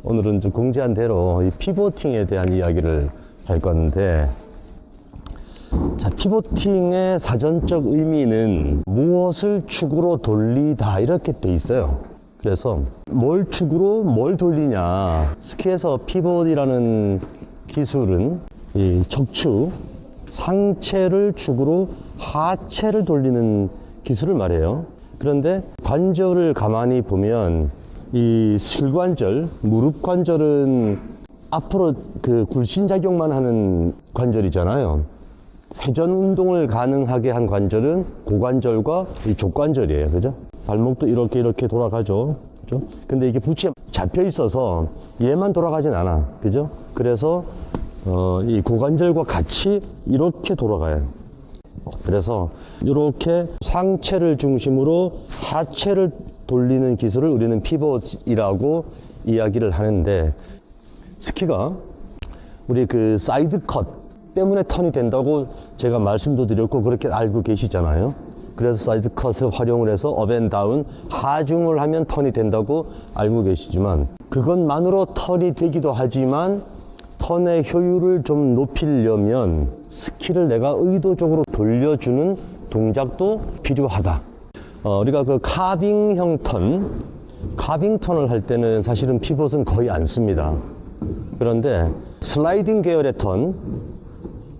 오늘은 좀 공지한 대로 이 피보팅에 대한 이야기를 할 건데, 자, 피보팅의 사전적 의미는 무엇을 축으로 돌리다 이렇게 돼 있어요. 그래서 뭘 축으로 뭘 돌리냐, 스키에서 피봇이라는 기술은 이 척추 상체를 축으로 하체를 돌리는 기술을 말해요. 그런데 관절을 가만히 보면 이 실관절, 무릎 관절은 앞으로 그 굴신작용만 하는 관절이잖아요. 회전 운동을 가능하게 한 관절은 고관절과 이 족관절이에요. 그죠? 발목도 이렇게 돌아가죠. 그죠? 근데 이게 부치에 잡혀 있어서 얘만 돌아가진 않아. 그죠? 그래서 이 고관절과 같이 이렇게 돌아가요. 그래서 이렇게 상체를 중심으로 하체를 돌리는 기술을 우리는 피봇이라고 이야기를 하는데, 스키가 우리 그 사이드 컷 때문에 턴이 된다고 제가 말씀도 드렸고 그렇게 알고 계시잖아요. 그래서 사이드 컷을 활용을 해서 업앤다운 하중을 하면 턴이 된다고 알고 계시지만, 그것만으로 턴이 되기도 하지만 턴의 효율을 좀 높이려면 스키를 내가 의도적으로 돌려주는 동작도 필요하다. 우리가 그 카빙형 카빙 턴을 할 때는 사실은 피봇은 거의 안 씁니다. 그런데 슬라이딩 계열의 턴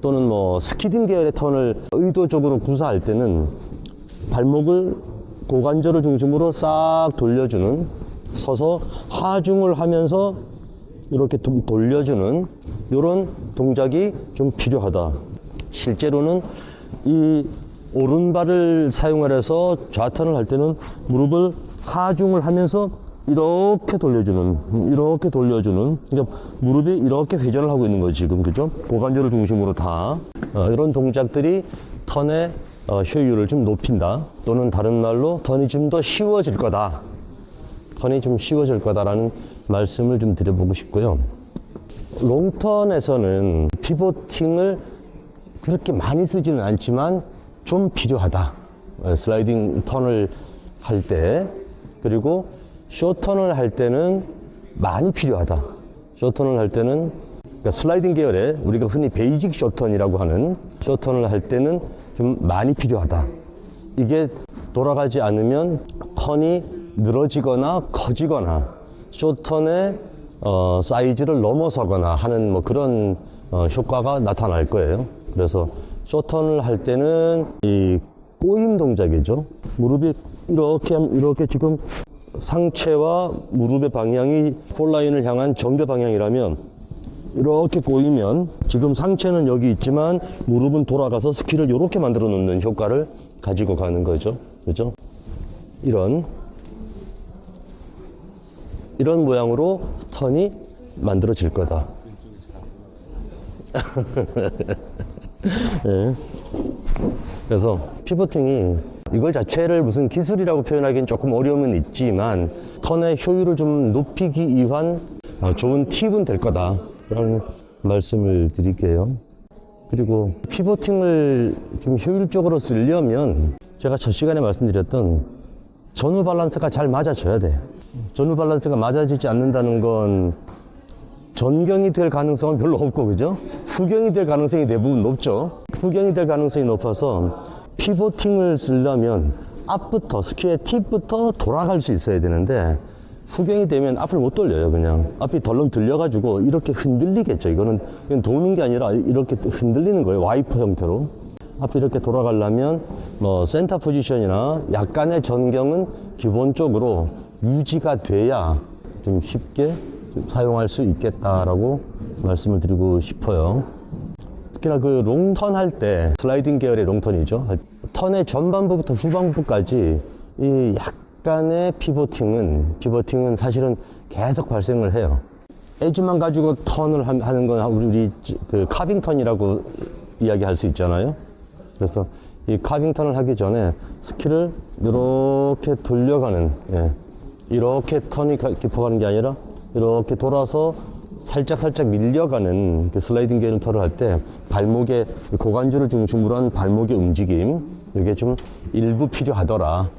또는 뭐 스키딩 계열의 턴을 의도적으로 구사할 때는 발목을 고관절을 중심으로 싹 돌려주는, 서서 하중을 하면서 이렇게 좀 돌려주는 이런 동작이 좀 필요하다. 실제로는 이 오른발을 사용을 해서 좌턴을 할 때는 무릎을 하중을 하면서 이렇게 돌려주는, 그러니까 무릎이 이렇게 회전을 하고 있는 거죠, 지금. 그죠? 고관절을 중심으로 다. 이런 동작들이 턴의 효율을 좀 높인다. 또는 다른 말로 턴이 좀 더 쉬워질 거다. 턴이 좀 쉬워질 거다라는 말씀을 좀 드려보고 싶고요. 롱턴에서는 피보팅을 그렇게 많이 쓰지는 않지만 좀 필요하다. 슬라이딩 턴을 할 때, 그리고 숏턴을 할 때는 많이 필요하다. 숏턴을 할 때는, 그러니까 슬라이딩 계열의 우리가 흔히 베이직 숏턴이라고 하는 숏턴을 할 때는 좀 많이 필요하다. 이게 돌아가지 않으면 턴이 늘어지거나 커지거나 숏턴의 사이즈를 넘어서거나 하는 뭐 그런 효과가 나타날 거예요. 그래서 숏턴을 할 때는 이 꼬임 동작이죠. 무릎이 이렇게 지금 상체와 무릎의 방향이 폴라인을 향한 정대 방향이라면 이렇게 꼬이면 지금 상체는 여기 있지만 무릎은 돌아가서 스키를 이렇게 만들어 놓는 효과를 가지고 가는 거죠. 그죠? 이런 모양으로 턴이 만들어질 거다. 네. 그래서 피보팅이 이걸 자체를 무슨 기술이라고 표현하기는 조금 어려움은 있지만 턴의 효율을 좀 높이기 위한 좋은 팁은 될 거다라는 말씀을 드릴게요. 그리고 피보팅을 좀 효율적으로 쓰려면 제가 첫 시간에 말씀드렸던 전후 밸런스가 잘 맞아져야 돼. 전후 밸런스가 맞아지지 않는다는 건 전경이 될 가능성은 별로 없고, 그죠? 후경이 될 가능성이 대부분 높죠. 후경이 될 가능성이 높아서 피보팅을 쓰려면 앞부터, 스키의 팁부터 돌아갈 수 있어야 되는데, 후경이 되면 앞을 못 돌려요. 그냥 앞이 덜렁 들려가지고 이렇게 흔들리겠죠. 이거는 그냥 도는 게 아니라 이렇게 흔들리는 거예요. 와이퍼 형태로. 앞이 이렇게 돌아가려면 뭐 센터 포지션이나 약간의 전경은 기본적으로 유지가 돼야 좀 쉽게 사용할 수 있겠다라고 말씀을 드리고 싶어요. 특히나 그 롱턴 할 때, 슬라이딩 계열의 롱턴이죠. 턴의 전반부부터 후반부까지 이 약간의 피보팅은 사실은 계속 발생을 해요. 에지만 가지고 턴을 하는 건 우리 그 카빙 턴이라고 이야기할 수 있잖아요. 그래서 이 카빙 턴을 하기 전에 스키를 이렇게 돌려가는, 이렇게 턴이 깊어가는 게 아니라 이렇게 돌아서 살짝 밀려가는 그 슬라이딩 계열 턴을 할 때 발목의 고관절을 중심으로 한 발목의 움직임, 이게 좀 일부 필요하더라.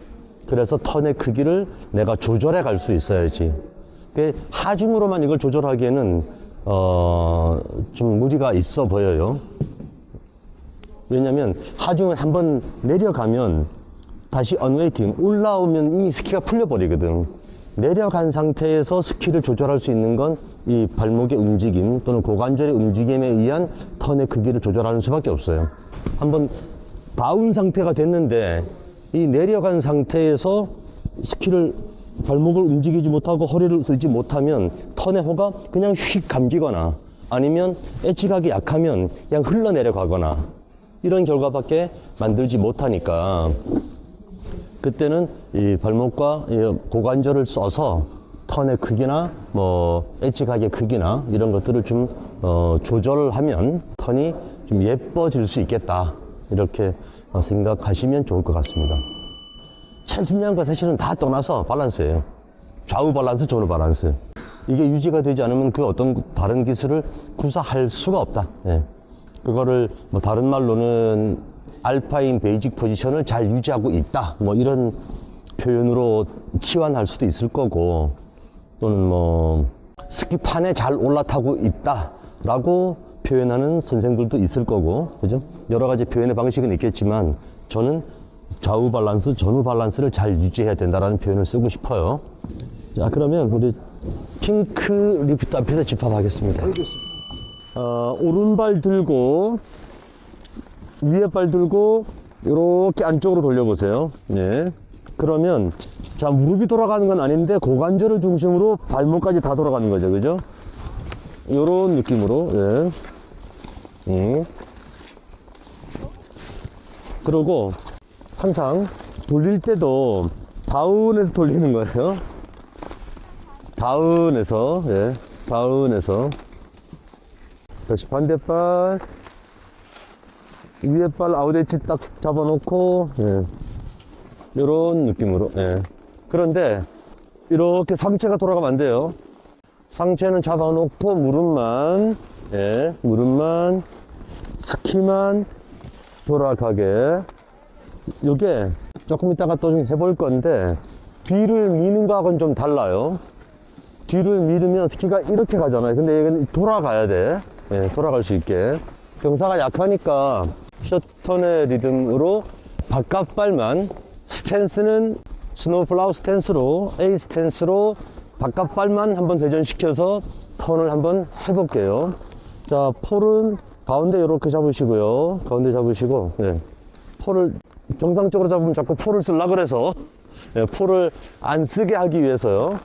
그래서 턴의 크기를 내가 조절해 갈 수 있어야지. 그 하중으로만 이걸 조절하기에는 좀 무리가 있어 보여요. 왜냐면 하중은 한번 내려가면 다시 언웨이팅 올라오면 이미 스키가 풀려버리거든. 내려간 상태에서 스키를 조절할 수 있는 건 이 발목의 움직임 또는 고관절의 움직임에 의한 턴의 크기를 조절하는 수밖에 없어요. 한번 다운 상태가 됐는데 이 내려간 상태에서 스키를 발목을 움직이지 못하고 허리를 들지 못하면 턴의 호가 그냥 휙 감기거나 아니면 엣지각이 약하면 그냥 흘러내려가거나 이런 결과밖에 만들지 못하니까 그때는 이 발목과 이 고관절을 써서 턴의 크기나 뭐 엣지각의 크기나 이런 것들을 좀 조절을 하면 턴이 좀 예뻐질 수 있겠다 이렇게 생각하시면 좋을 것 같습니다. 제일 중요한 건 사실은 다 떠나서 밸런스예요. 좌우 밸런스, 전후 밸런스. 이게 유지가 되지 않으면 그 어떤 다른 기술을 구사할 수가 없다. 예. 그거를 뭐 다른 말로는 알파인 베이직 포지션을 잘 유지하고 있다. 뭐 이런 표현으로 치환할 수도 있을 거고 또는 뭐 스키판에 잘 올라타고 있다 라고 표현하는 선생들도 있을 거고 그죠? 여러 가지 표현의 방식은 있겠지만 저는 좌우 밸런스, 전후 밸런스를 잘 유지해야 된다라는 표현을 쓰고 싶어요. 자, 그러면 우리 핑크 리프트 앞에서 집합하겠습니다. 오른발 들고 위에 발 들고 이렇게 안쪽으로 돌려보세요. 네. 그러면 자, 무릎이 돌아가는 건 아닌데 고관절을 중심으로 발목까지 다 돌아가는 거죠. 그죠? 요런 느낌으로. 예. 그리고 항상 돌릴 때도 다운에서 돌리는 거예요. 다운에서, 예. 다운에서. 다시 반대발. 위에 발 아웃엣지 딱 잡아놓고, 예. 요런 느낌으로, 예. 그런데, 이렇게 상체가 돌아가면 안 돼요. 상체는 잡아놓고, 무릎만, 예. 무릎만, 스키만 돌아가게. 요게 조금 이따가 또 좀 해볼 건데, 뒤를 미는 거하고는 좀 달라요. 뒤를 밀으면 스키가 이렇게 가잖아요. 근데 이건 돌아가야 돼. 예, 돌아갈 수 있게. 경사가 약하니까 숏턴의 리듬으로 바깥발만 스탠스는 스노우플라워 스탠스로 A 스탠스로 바깥발만 한번 회전시켜서 턴을 한번 해볼게요. 자, 폴은 가운데 이렇게 잡으시고요. 가운데 잡으시고 네. 폴을 정상적으로 잡으면 자꾸 폴을 쓰려고 그래서 네, 폴을 안 쓰게 하기 위해서요.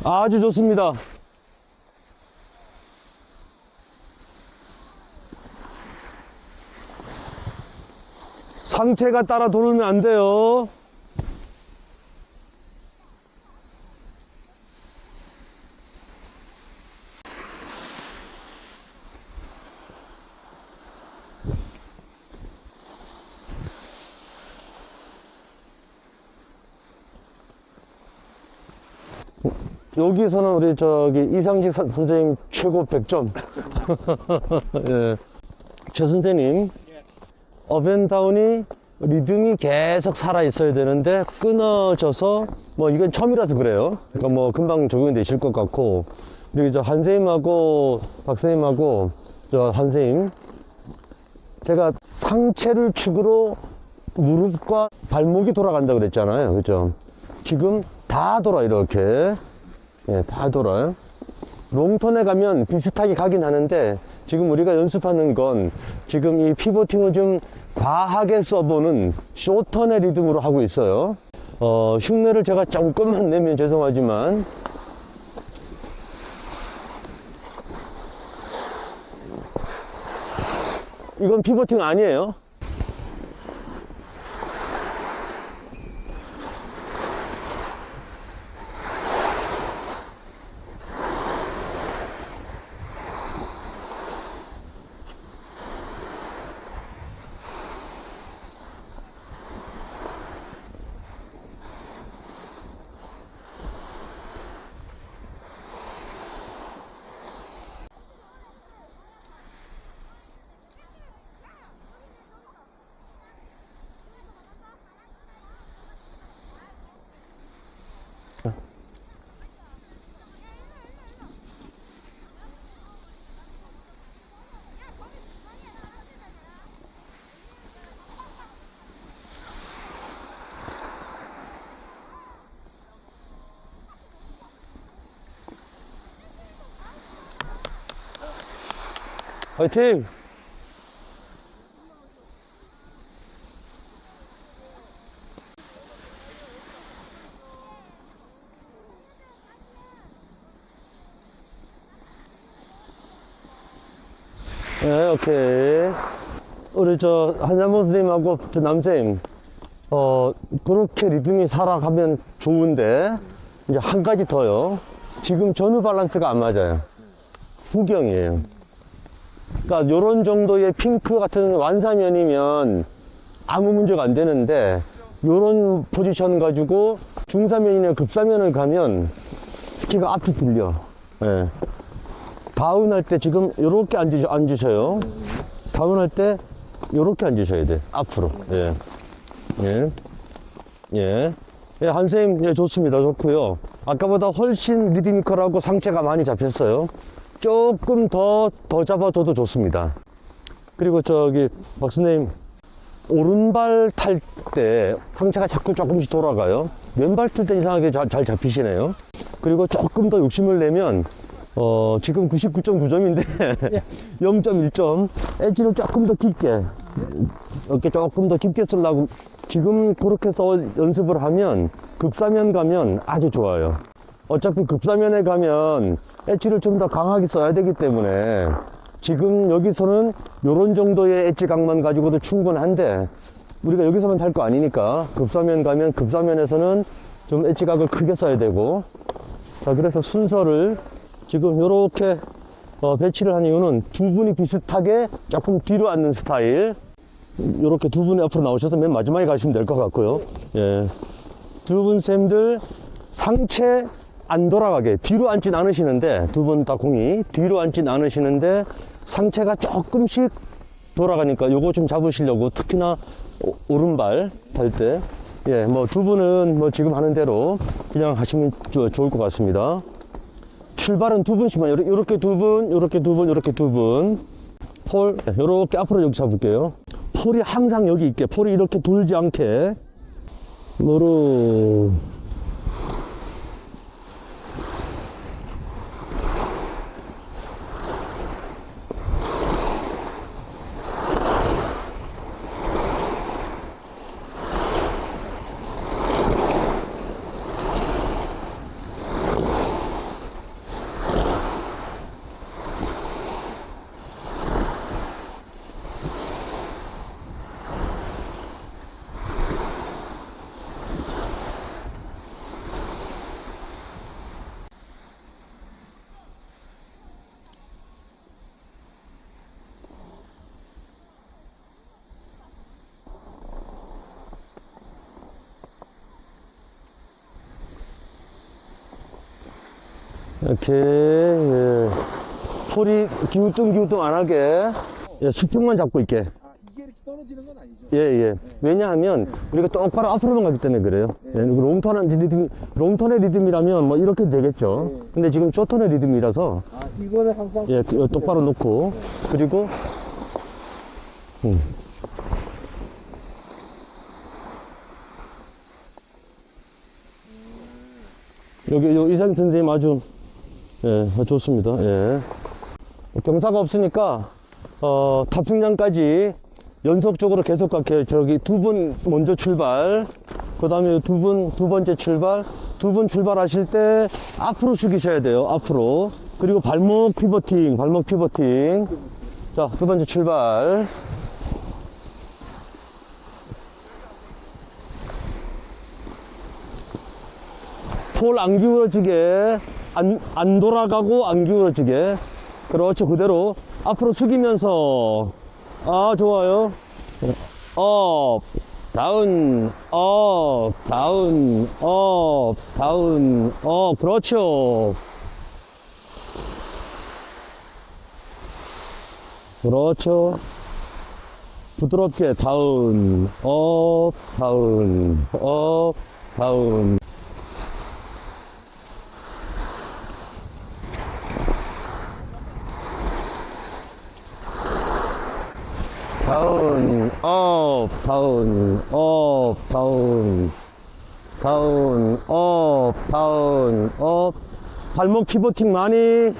아주 좋습니다. 상체가 따라 돌면 안 돼요. 여기서는 우리 저기 이상식 선생님 최고 100점. 예. 최 선생님, 업앤다운이 리듬이 계속 살아 있어야 되는데 끊어져서 뭐 이건 처음이라서 그래요. 그러니까 뭐 금방 적용이 되실 것 같고, 그리고 저 한선생님하고 박선생님하고 저 한선생님, 제가 상체를 축으로 무릎과 발목이 돌아간다 그랬잖아요. 그죠? 지금 다 돌아 이렇게. 예, 다 돌아요. 롱턴에 가면 비슷하게 가긴 하는데 지금 우리가 연습하는 건 지금 이 피보팅을 좀 과하게 써보는 숏턴의 리듬으로 하고 있어요. 흉내를 제가 조금만 내면 죄송하지만 이건 피보팅 아니에요. 화이팅! 네, 오케이. 우리 한자모 선생님하고 남쌤, 그렇게 리듬이 살아가면 좋은데, 이제 한 가지 더요. 지금 전후 밸런스가 안 맞아요. 후경이에요. 그러니까 요런 정도의 핑크 같은 완사면이면 아무 문제가 안 되는데, 요런 포지션 가지고 중사면이나 급사면을 가면 스키가 앞이 들려. 예. 다운할 때 지금 요렇게 앉으셔요. 다운할 때 요렇게 앉으셔야 돼. 앞으로. 예. 예. 예. 예, 한쌤, 예, 좋습니다. 좋고요. 아까보다 훨씬 리드미컬하고 상체가 많이 잡혔어요. 조금 더 잡아줘도 좋습니다. 그리고 박스님, 오른발 탈 때 상체가 자꾸 조금씩 돌아가요. 왼발 탈 때 이상하게 잘 잡히시네요. 그리고 조금 더 욕심을 내면, 지금 99.9점인데, 0.1점. 엣지를 조금 더 깊게, 어깨 조금 더 깊게 쓰려고, 지금 그렇게 해서 연습을 하면, 급사면 가면 아주 좋아요. 어차피 급사면에 가면, 엣지를 좀 더 강하게 써야 되기 때문에, 지금 여기서는 요런 정도의 엣지 강만 가지고도 충분한데, 우리가 여기서만 탈 거 아니니까, 급사면 가면, 급사면에서는 좀 엣지 각을 크게 써야 되고, 자, 그래서 순서를, 지금 요렇게 배치를 한 이유는 두 분이 비슷하게 조금 뒤로 앉는 스타일. 요렇게 두 분이 앞으로 나오셔서 맨 마지막에 가시면 될 것 같고요. 예. 두 분 쌤들 상체 안 돌아가게 뒤로 앉진 않으시는데, 두 분 다 공이 뒤로 앉진 않으시는데 상체가 조금씩 돌아가니까 요거 좀 잡으시려고, 특히나 오른발 탈 때, 예, 뭐 두 분은 뭐 지금 하는 대로 그냥 하시면 좋을 것 같습니다. 출발은 두 분씩만, 요렇게 두 분, 요렇게 두 분, 요렇게 두 분. 폴, 요렇게 앞으로 여기 잡을게요. 폴이 항상 여기 있게, 폴이 이렇게 돌지 않게. 무릎. 이렇게, 예. 폴이 기우뚱 안 하게, 예, 수평만 잡고 있게. 이게 이렇게 떨어지는 건 아니죠? 예, 예. 왜냐하면 우리가 똑바로 앞으로만 가기 때문에 그래요. 예. 롱톤의 리듬이라면 뭐 이렇게 되겠죠. 근데 지금 쇼톤의 리듬이라서, 이거는 항상 예, 똑바로 놓고, 그리고, 여기, 이상 선생님 아주, 예, 좋습니다. 예. 경사가 없으니까, 타평양까지 연속적으로 계속 가게, 두 분 먼저 출발, 그 다음에 두 번째 출발, 두 분 출발하실 때 앞으로 숙이셔야 돼요. 앞으로. 그리고 발목 피버팅. 자, 두 번째 출발. 폴 안 기울어지게, 안 돌아가고 안 기울어지게. 그렇죠. 그대로 앞으로 숙이면서, 아, 좋아요. 업, 다운, 업, 다운, 업, 다운, 업. 그렇죠. 그렇죠. 부드럽게 다운, 업, 다운, 업, 다운. 다운, 업, 다운, 업, 다운, 다운, 업, 다운, 업. 발목 피보팅 많이.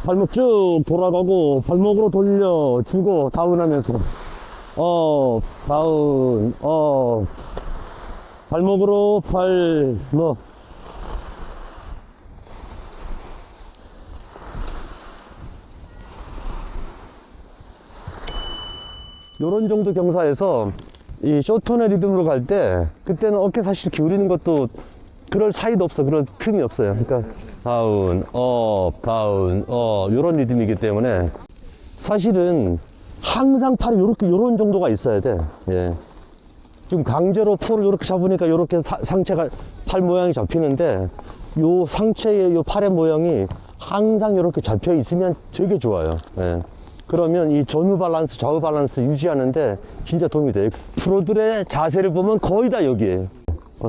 발목 쭉 돌아가고 발목으로 돌려주고 다운하면서 다운 발목으로 발목 요런 정도 경사에서 이 쇼톤의 리듬으로 갈 때 그때는 어깨 사실 기울이는 것도 그럴 사이도 없어. 그럴 틈이 없어요. 그러니까 다운 다운 요런 리듬이기 때문에 사실은 항상 팔이 요런 정도가 있어야 돼. 예. 지금 강제로 폴을 요렇게 잡으니까 요렇게 상체가 팔 모양이 잡히는데 요 상체의 요 팔의 모양이 항상 요렇게 잡혀 있으면 되게 좋아요. 예. 그러면 이 전후 밸런스, 좌우 밸런스 유지하는데 진짜 도움이 돼요. 프로들의 자세를 보면 거의 다 여기에요.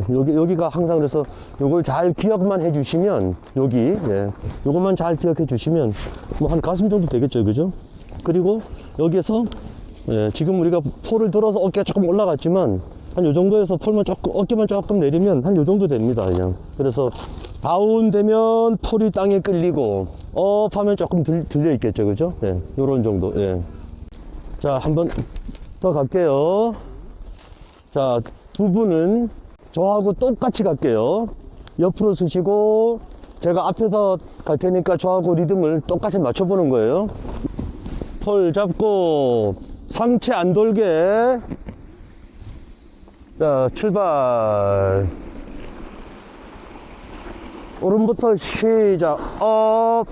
여기가 항상 그래서 요걸 잘 기억만 해주시면 요것만 잘 기억해 주시면 뭐 한 가슴 정도 되겠죠, 그죠? 그리고 여기에서 지금 우리가 폴을 들어서 어깨가 조금 올라갔지만 한 요 정도에서 폴만 조금 어깨만 조금 내리면 한 요 정도 됩니다, 그냥. 그래서 다운 되면 폴이 땅에 끌리고 업 하면 조금 들려 있겠죠, 그죠? 요런 정도. 자, 한번 더 갈게요. 자, 두 분은 저하고 똑같이 갈게요. 옆으로 서시고 제가 앞에서 갈 테니까 저하고 리듬을 똑같이 맞춰보는 거예요. 폴 잡고 상체 안 돌게. 자, 출발. 오른부터 시작. 업,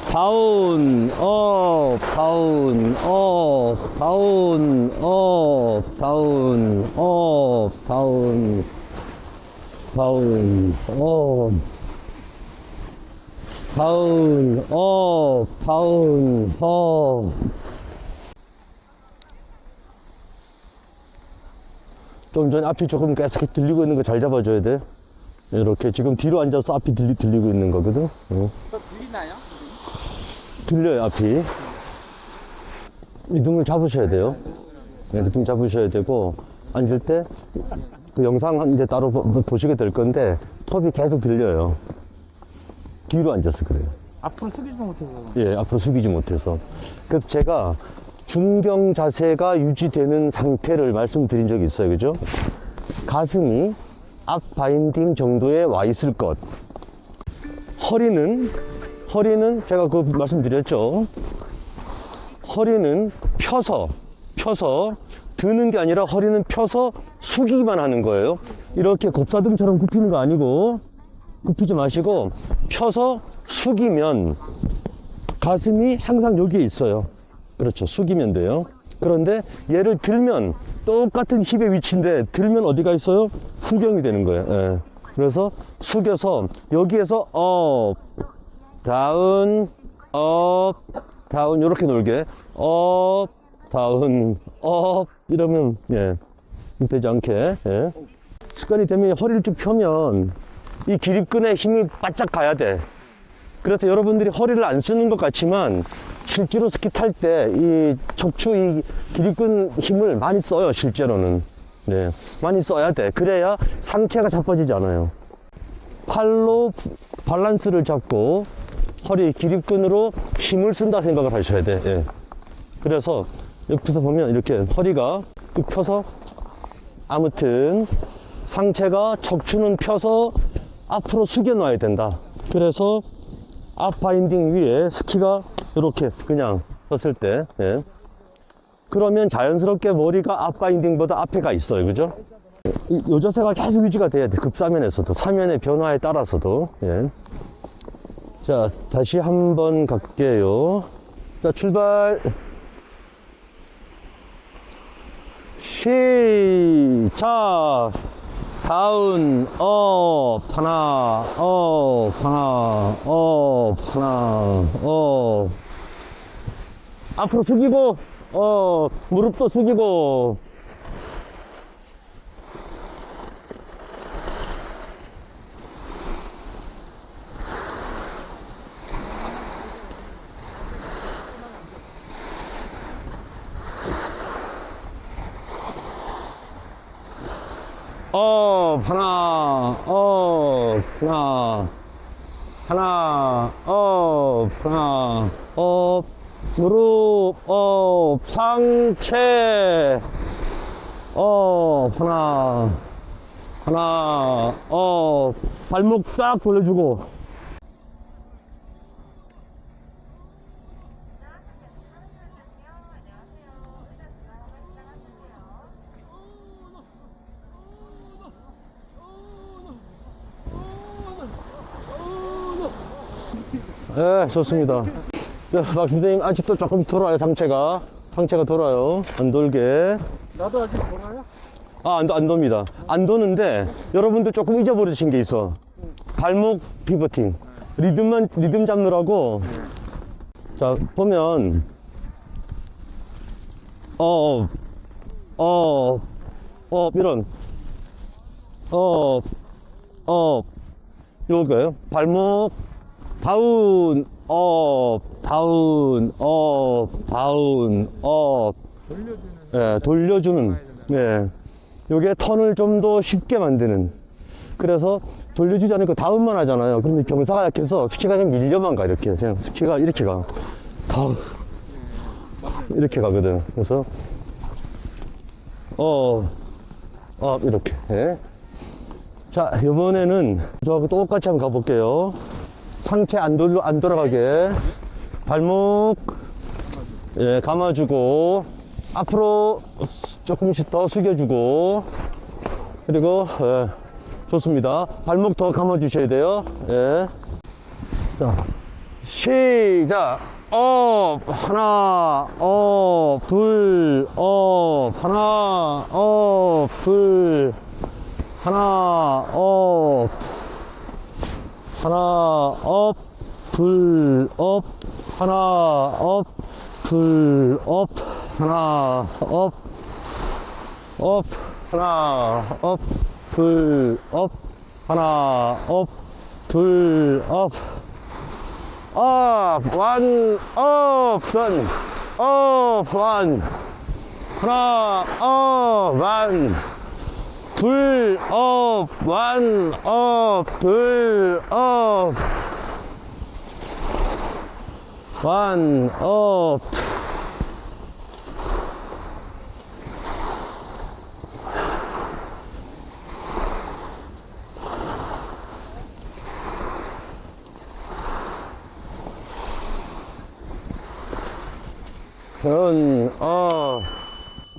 다운, 업, 다운, 업, 다운, 업, 다운, 업, 다운, 다운, 업, 다운, 업, 다운, 업. 좀 전에 앞이 조금 계속 들리고 있는 거 잘 잡아줘야 돼. 이렇게 지금 뒤로 앉아서 앞이 들리고 있는 거거든. 더 들리나요? 들려요, 앞이. 리듬을 잡으셔야 돼요. 리듬 잡으셔야 되고, 앉을 때, 그 영상 이제 따로 보시게 될 건데, 톱이 계속 들려요. 뒤로 앉아서 그래요. 앞으로 숙이지 못해서. 예, 앞으로 숙이지 못해서. 그래서 제가 중경 자세가 유지되는 상태를 말씀드린 적이 있어요. 그죠? 가슴이 앞 바인딩 정도에 와 있을 것. 허리는 제가 그 말씀드렸죠. 허리는 펴서 드는 게 아니라 허리는 펴서 숙이기만 하는 거예요. 이렇게 곱사등처럼 굽히는 거 아니고, 굽히지 마시고 펴서 숙이면 가슴이 항상 여기에 있어요. 그렇죠. 숙이면 돼요. 그런데 얘를 들면 똑같은 힙의 위치인데 들면 어디가 있어요? 후경이 되는 거예요. 예. 그래서 숙여서 여기에서 업, 다운, 업, 다운 이렇게 놀게. 업, 다운, 업 이러면 되지 않게. 습관이 되면 허리를 쭉 펴면 이 기립근에 힘이 바짝 가야 돼. 그래서 여러분들이 허리를 안 쓰는 것 같지만 실제로 스키 탈 때 이 척추 이 기립근 힘을 많이 써요. 실제로는 많이 써야 돼. 그래야 상체가 자빠지지 않아요. 팔로 밸런스를 잡고 허리 기립근으로 힘을 쓴다 생각을 하셔야 돼. 그래서 옆에서 보면 이렇게 허리가 쭉 펴서 아무튼 상체가 척추는 펴서 앞으로 숙여 놔야 된다. 그래서 앞 바인딩 위에 스키가 이렇게 그냥 섰을 때 그러면 자연스럽게 머리가 앞 바인딩보다 앞에 가 있어요. 그죠? 이 자세가 계속 유지가 돼야 돼. 급사면에서도 사면의 변화에 따라서도. 자, 다시 한번 갈게요. 자, 출발. 시작. 다운, 업, 하나, 업, 하나, 업, 하나, 업. 앞으로 숙이고, 무릎도 숙이고. 하나, 하나. 하나, 업, 무릎, 상체, 하나, 발목 딱 돌려주고. 네, 좋습니다. 자, 박수님 아직도 조금 돌아요, 상체가. 상체가 돌아요. 안 돌게. 나도 아직 돌아요? 아, 안 돕니다. 안 도는데, 여러분들 조금 잊어버리신 게 있어. 발목 피버팅. 리듬 잡느라고. 자, 보면, 이런. 요거예요. 발목, 다운, 다운, 다운, 돌려주는. 예, 돌려주는. 예. 요게 턴을 좀 더 쉽게 만드는. 그래서 돌려주지 않고 다운만 하잖아요. 그러면 경사가 약해서 스키가 그냥 밀려만 가, 이렇게. 그냥 스키가 이렇게 가. 다운. 이렇게 가거든. 그래서, 이렇게. 예. 자, 이번에는 저하고 똑같이 한번 가볼게요. 상체 안 돌아가게. 발목, 예, 감아주고, 앞으로 조금씩 더 숙여주고, 그리고, 예, 좋습니다. 발목 더 감아주셔야 돼요. 예. 자, 시작. 하나, 둘, 하나, 둘, 하나, 하나, 둘, 하나, 둘, 하나, 하나, 둘, 하나, 둘, one, one, one, 하나, one, 둘, one, 둘, one,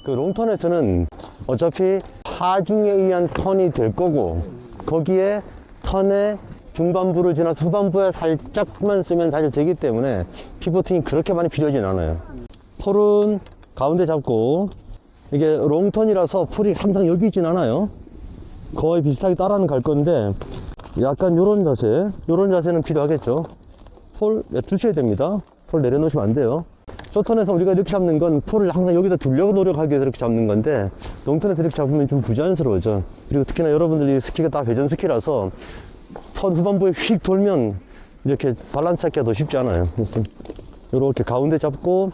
그 롱턴에서는 어차피 하중에 의한 턴이 될 거고, 거기에 턴의 중반부를 지나 후반부에 살짝만 쓰면 사실 되기 때문에 피보팅이 그렇게 많이 필요하진 않아요. 폴은 가운데 잡고, 이게 롱턴이라서 풀이 항상 여기 있진 않아요. 거의 비슷하게 따라는 갈 건데, 약간 요런 자세는 필요하겠죠. 폴 두셔야 됩니다. 폴 내려놓으시면 안 돼요. 쇼턴에서 우리가 이렇게 잡는 건 폴을 항상 여기다 두려고 노력하기 위해서 이렇게 잡는 건데, 롱턴에서 이렇게 잡으면 좀 부자연스러워져. 그리고 특히나 여러분들이 스키가 다 회전 스키라서 턴 후반부에 휙 돌면 이렇게 밸런스 찾기가 더 쉽지 않아요. 그래서 이렇게 가운데 잡고,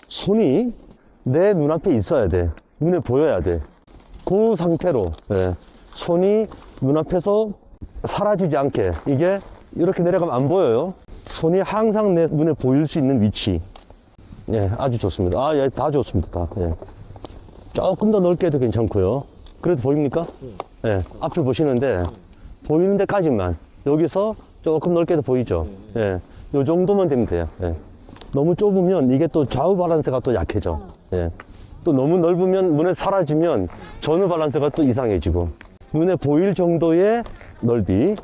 손이 내 눈앞에 있어야 돼. 눈에 보여야 돼. 그 상태로, 예. 손이 눈앞에서 사라지지 않게. 이게 이렇게 내려가면 안 보여요. 손이 항상 내 눈에 보일 수 있는 위치. 예, 아주 좋습니다. 예, 다 좋습니다. 다. 예. 조금 더 넓게 해도 괜찮고요. 그래도 보입니까? 예, 앞을 보시는데, 보이는 데까지만. 여기서 조금 넓게 해도 보이죠? 예, 요 정도만 되면 돼요. 예. 너무 좁으면 이게 또 좌우 밸런스가 또 약해져. 예. 또 너무 넓으면, 눈에 사라지면 전후 밸런스가 또 이상해지고. 눈에 보일 정도의 넓이.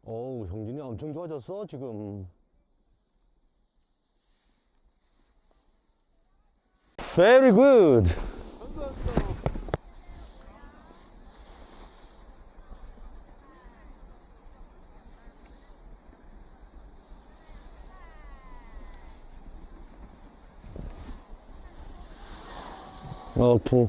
어우, 형진이 엄청 좋아졌어, 지금. Very good. 오케이.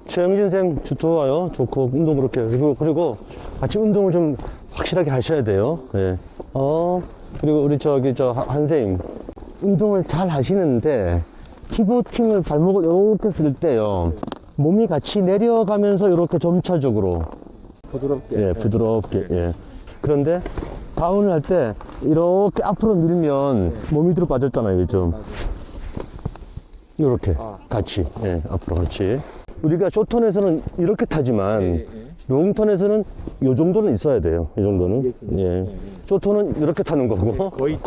최영진 쌤 좋아요. 좋고, 운동 그렇게. 그리고 같이 운동을 좀 확실하게 하셔야 돼요. 예. 그리고 우리 한쌤. 운동을 잘 하시는데, 피보팅을 발목을 이렇게 쓸 때요. 몸이 같이 내려가면서 이렇게 점차적으로. 부드럽게. 예, 부드럽게. 예. 그런데 다운을 할 때 이렇게 앞으로 밀면 몸이 뒤로 빠졌잖아요. 요즘. 이렇게 같이. 예, 앞으로 같이. 우리가 숏턴에서는 이렇게 타지만 롱턴에서는 이 정도는 있어야 돼요. 이 정도는. 예. 숏턴은 이렇게 타는 거고. 거의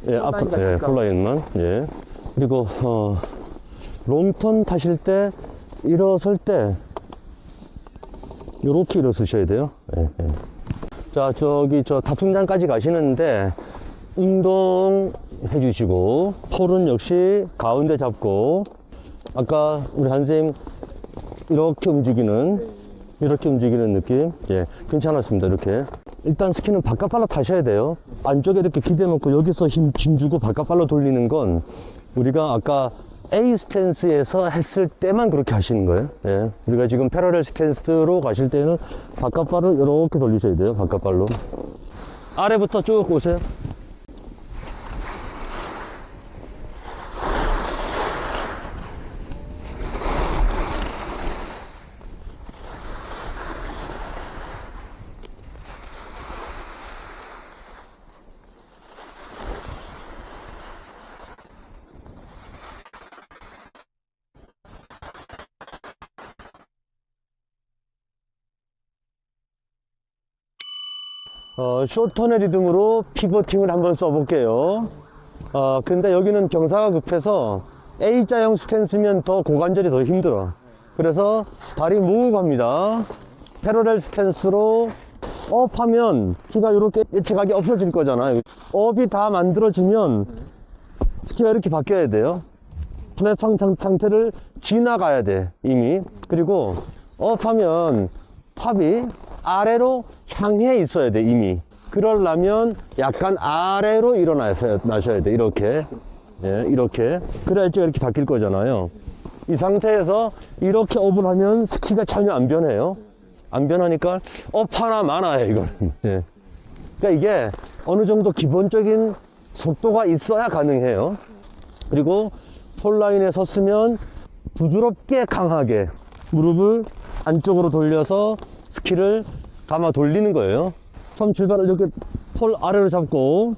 예, 앞으로, 예, 풀라인만. 예. 그리고, 롱턴 타실 때, 일어설 때, 요렇게 일어서셔야 돼요. 예, 예. 자, 탑승장까지 가시는데, 운동 해주시고, 폴은 역시 가운데 잡고, 아까 우리 한쌤 이렇게 움직이는 느낌. 예, 괜찮았습니다. 이렇게. 일단 스키는 바깥발로 타셔야 돼요. 안쪽에 이렇게 기대놓고 여기서 힘 주고 바깥발로 돌리는 건 우리가 아까 A 스탠스에서 했을 때만 그렇게 하시는 거예요. 예. 우리가 지금 패러렐 스탠스로 가실 때는 바깥발을 이렇게 돌리셔야 돼요. 바깥발로. 아래부터 쭉 오세요. 숏턴의 리듬으로 피보팅을 한번 써볼게요. 근데 여기는 경사가 급해서 A자형 스탠스면 더 고관절이 더 힘들어. 그래서 다리 모으고 갑니다. 패러렐 스탠스로 업 하면 키가 이렇게 예측하기 없어질 거잖아요. 업이 다 만들어지면 스키가 이렇게 바뀌어야 돼요. 플랫 상태를 지나가야 돼, 이미. 그리고 업 하면 탑이 아래로 향해 있어야 돼, 이미. 그러려면 약간 아래로 일어나셔야 돼, 이렇게. 예, 이렇게. 그래야지 이렇게 바뀔 거잖아요. 이 상태에서 이렇게 업을 하면 스키가 전혀 안 변해요. 안 변하니까 업 하나 많아요, 이거는. 예. 그러니까 이게 어느 정도 기본적인 속도가 있어야 가능해요. 그리고 폴라인에 섰으면 부드럽게 강하게 무릎을 안쪽으로 돌려서 스키를 감아 돌리는 거예요. 처음 출발을 이렇게 폴 아래로 잡고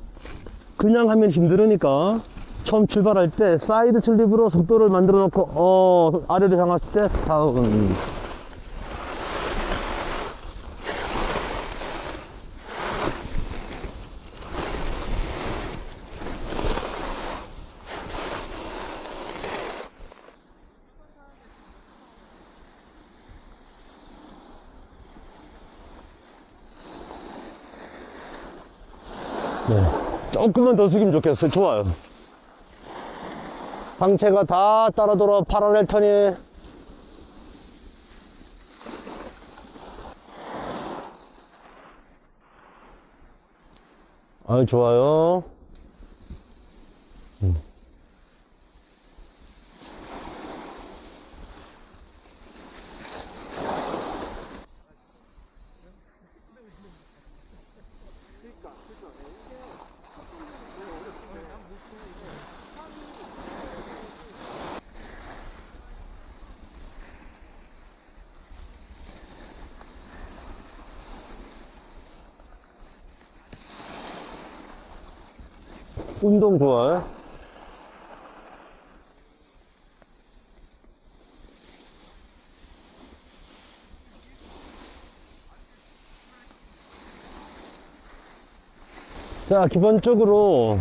그냥 하면 힘들으니까 처음 출발할 때 사이드 슬립으로 속도를 만들어 놓고 아래로 향했을 때 다운. 네. 조금만 더 숙이면 좋겠어요. 좋아요. 상체가 다 따라 돌아 파라렐 턴이. 좋아요. 운동 좋아요. 자, 기본적으로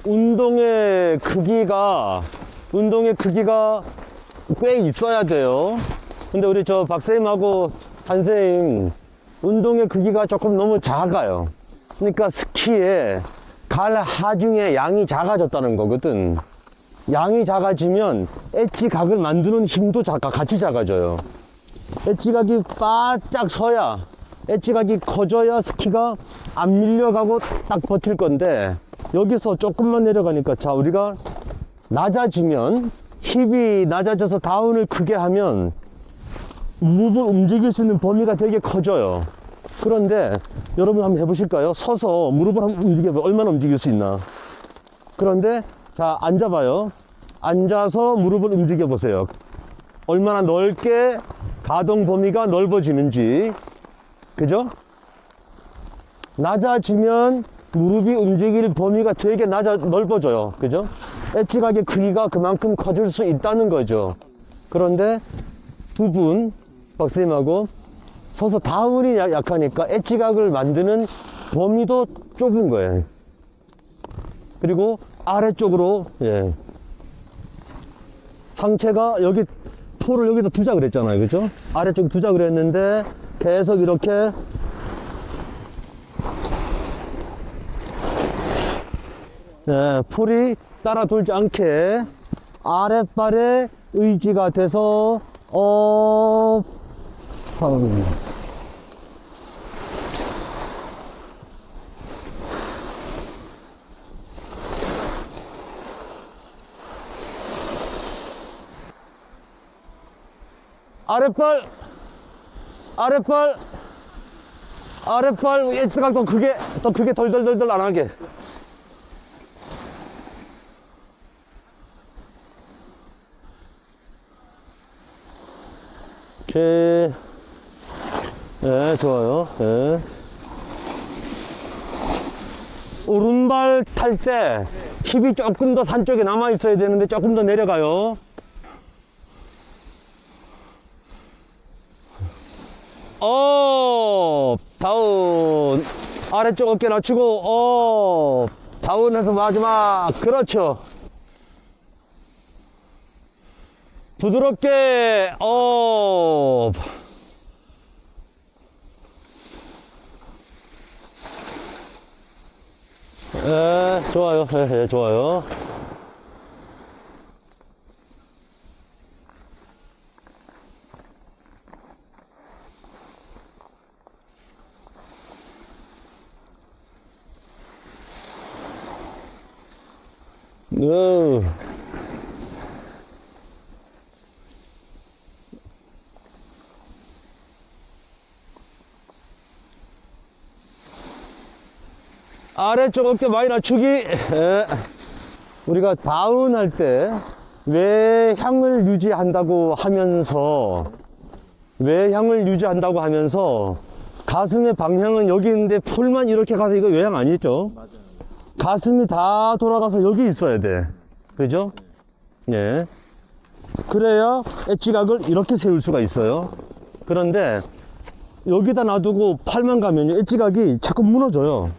운동의 크기가 꽤 있어야 돼요. 근데 우리 저 박사님하고 선생님 운동의 크기가 조금 너무 작아요. 그러니까 스키에 갈 하중에 양이 작아졌다는 거거든. 양이 작아지면 엣지 각을 만드는 힘도 같이 작아져요. 엣지 각이 바짝 서야, 엣지 각이 커져야 스키가 안 밀려가고 딱 버틸 건데, 여기서 조금만 내려가니까, 자, 우리가 낮아지면, 힙이 낮아져서 다운을 크게 하면 무릎을 움직일 수 있는 범위가 되게 커져요. 그런데 여러분 한번 해보실까요? 서서 무릎을 한번 움직여봐요. 얼마나 움직일 수 있나. 그런데 자, 앉아봐요. 앉아서 무릎을 움직여 보세요. 얼마나 넓게 가동 범위가 넓어지는지. 그죠? 낮아지면 무릎이 움직일 범위가 되게 넓어져요. 그죠? 엣지각의 크기가 그만큼 커질 수 있다는 거죠. 그런데 두 분, 박사님하고 서서 다운이 약하니까 엣지각을 만드는 범위도 좁은 거예요. 그리고 아래쪽으로, 예. 상체가 여기, 폴을 여기다 두자 그랬잖아요. 그죠? 아래쪽 두자 그랬는데 계속 이렇게 예, 풀이 따라 돌지 않게 아랫발에 의지가 돼서 아랫발 엣지가 더 크게 덜덜덜덜 안 하게. 오케이. 네, 좋아요. 네. 오른발 탈 때 힙이 조금 더 산 쪽에 남아 있어야 되는데 조금 더 내려가요. 다운. 아래쪽 어깨 낮추고, 다운해서 마지막. 그렇죠. 부드럽게, 좋아요. 좋아요. 아래쪽 어깨 많이 낮추기. 우리가 다운 할 때 외향을 유지한다고 하면서 가슴의 방향은 여기 있는데 풀만 이렇게 가서 이거 외향 아니죠? 맞아요. 가슴이 다 돌아가서 여기 있어야 돼. 그죠? 예. 그래야 엣지각을 이렇게 세울 수가 있어요. 그런데 여기다 놔두고 팔만 가면요, 엣지각이 자꾸 무너져요.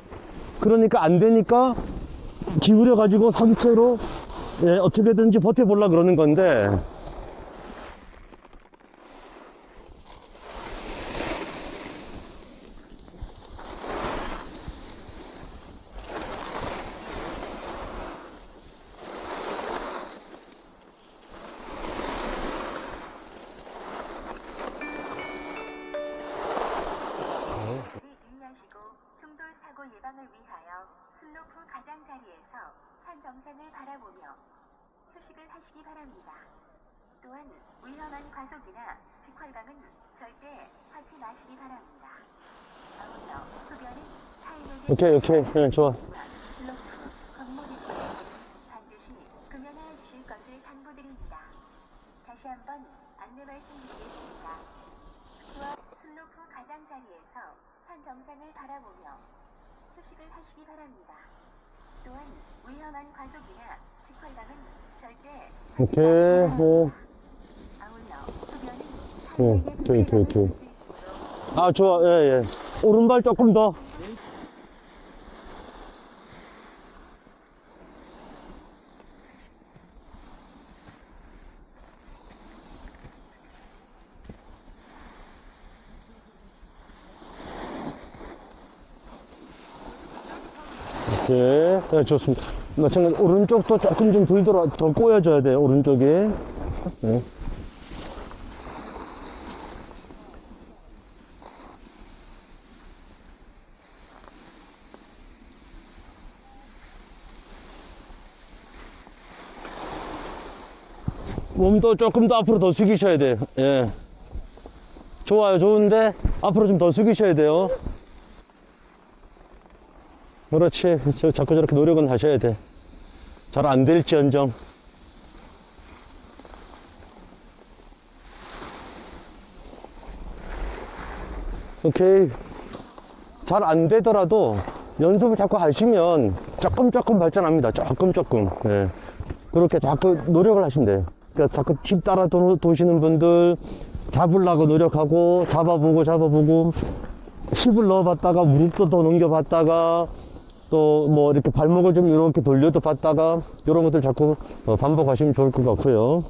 그러니까 안 되니까 기울여 가지고 상체로, 예, 어떻게든지 버텨보려고 그러는 건데, 예방을 위하여 슬로프 가장자리에서 산 정상을 바라보며 휴식을 하시기 바랍니다. 또한 위험한 과속이나 직활강은 절대 하지 마시기 바랍니다. 아울러 흡연은 타인에게 오케이. 좋아. 슬로프, 건물이 반드시 금연하여 주실 것을 당부드립니다. 다시 한번 안내 말씀드리겠습니다. 슬로프 가장자리에서 산 정상을 바라보며 휴식을 하시기 바랍니다. 또한 위험한 과속이나 직활강은 절대 오케이. 아울러 흡연은 오케이. 아, 좋아. 예. 오른발 조금 더. 예, 네, 좋습니다. 마찬가지 오른쪽도 조금 좀 더 꼬여줘야 돼요, 오른쪽에. 네. 몸도 조금 더 앞으로 더 숙이셔야 돼요. 예. 좋아요, 좋은데 앞으로 좀 더 숙이셔야 돼요. 그렇지. 자꾸 저렇게 노력은 하셔야 돼. 잘 안 될지언정. 오케이. 잘 안 되더라도 연습을 자꾸 하시면 조금 발전합니다. 조금. 예. 그렇게 자꾸 노력을 하시면 돼요. 그러니까 자꾸 팁 따라 도시는 분들 잡으려고 노력하고 잡아보고 힙을 넣어봤다가 무릎도 더 넘겨봤다가 또 뭐 이렇게 발목을 좀 이렇게 돌려도 봤다가 이런 것들 자꾸 반복하시면 좋을 것 같고요.